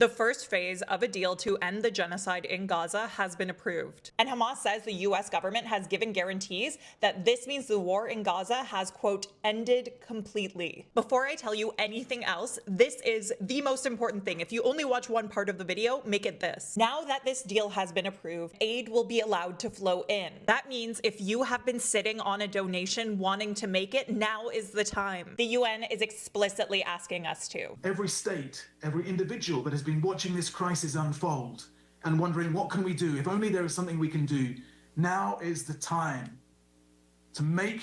The first phase of a deal to end the genocide in Gaza has been approved. And Hamas says the US government has given guarantees that this means the war in Gaza has, quote, ended completely. Before I tell you anything else, this is the most important thing. If you only watch one part of the video, make it this. Now that this deal has been approved, aid will be allowed to flow in. That means if you have been sitting on a donation wanting to make it, now is the time. The UN is explicitly asking us to. Every state, every individual that has been watching this crisis unfold and wondering, what can we do? If only there is something we can do. Now is the time to make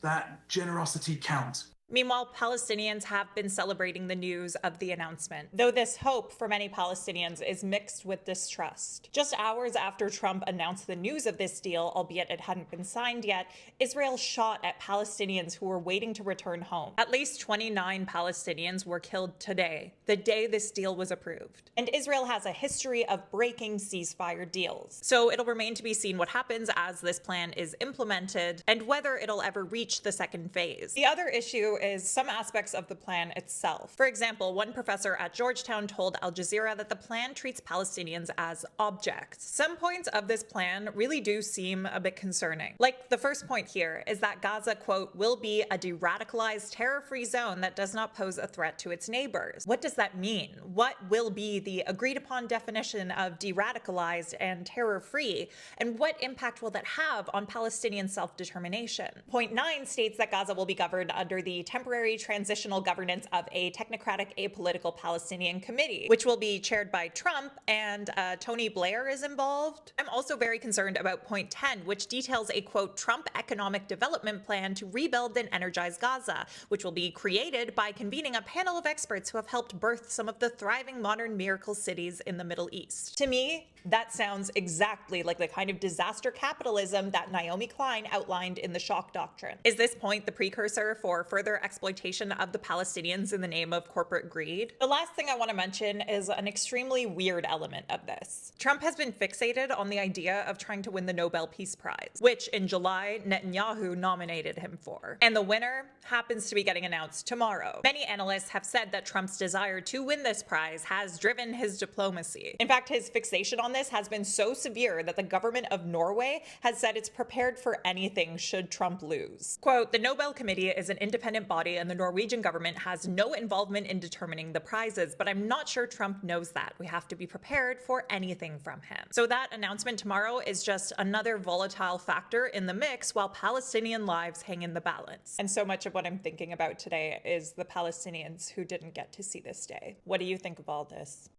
that generosity count. Meanwhile, Palestinians have been celebrating the news of the announcement, though this hope for many Palestinians is mixed with distrust. Just hours after Trump announced the news of this deal, albeit it hadn't been signed yet, Israel shot at Palestinians who were waiting to return home. At least 29 Palestinians were killed today, the day this deal was approved. And Israel has a history of breaking ceasefire deals. So it'll remain to be seen what happens as this plan is implemented and whether it'll ever reach the second phase. The other issue is some aspects of the plan itself. For example, one professor at Georgetown told Al Jazeera that the plan treats Palestinians as objects. Some points of this plan really do seem a bit concerning. Like the first point here is that Gaza, quote, will be a de-radicalized terror-free zone that does not pose a threat to its neighbors. What does that mean? What will be the agreed upon definition of de-radicalized and terror-free? And what impact will that have on Palestinian self-determination? Point 9 states that Gaza will be governed under the temporary transitional governance of a technocratic apolitical Palestinian committee, which will be chaired by Trump, and Tony Blair is involved. I'm also very concerned about point 10, which details a, quote, Trump economic development plan to rebuild and energize Gaza, which will be created by convening a panel of experts who have helped birth some of the thriving modern miracle cities in the Middle East. To me, that sounds exactly like the kind of disaster capitalism that Naomi Klein outlined in the Shock Doctrine. Is this point the precursor for further exploitation of the Palestinians in the name of corporate greed? The last thing I want to mention is an extremely weird element of this. Trump has been fixated on the idea of trying to win the Nobel Peace Prize, which in July, Netanyahu nominated him for. And the winner happens to be getting announced tomorrow. Many analysts have said that Trump's desire to win this prize has driven his diplomacy. In fact, his fixation on this has been so severe that the government of Norway has said it's prepared for anything should Trump lose. Quote, the Nobel Committee is an independent body and the Norwegian government has no involvement in determining the prizes, but I'm not sure Trump knows that. We have to be prepared for anything from him. So that announcement tomorrow is just another volatile factor in the mix while Palestinian lives hang in the balance. And so much of what I'm thinking about today is the Palestinians who didn't get to see this day. What do you think of all this?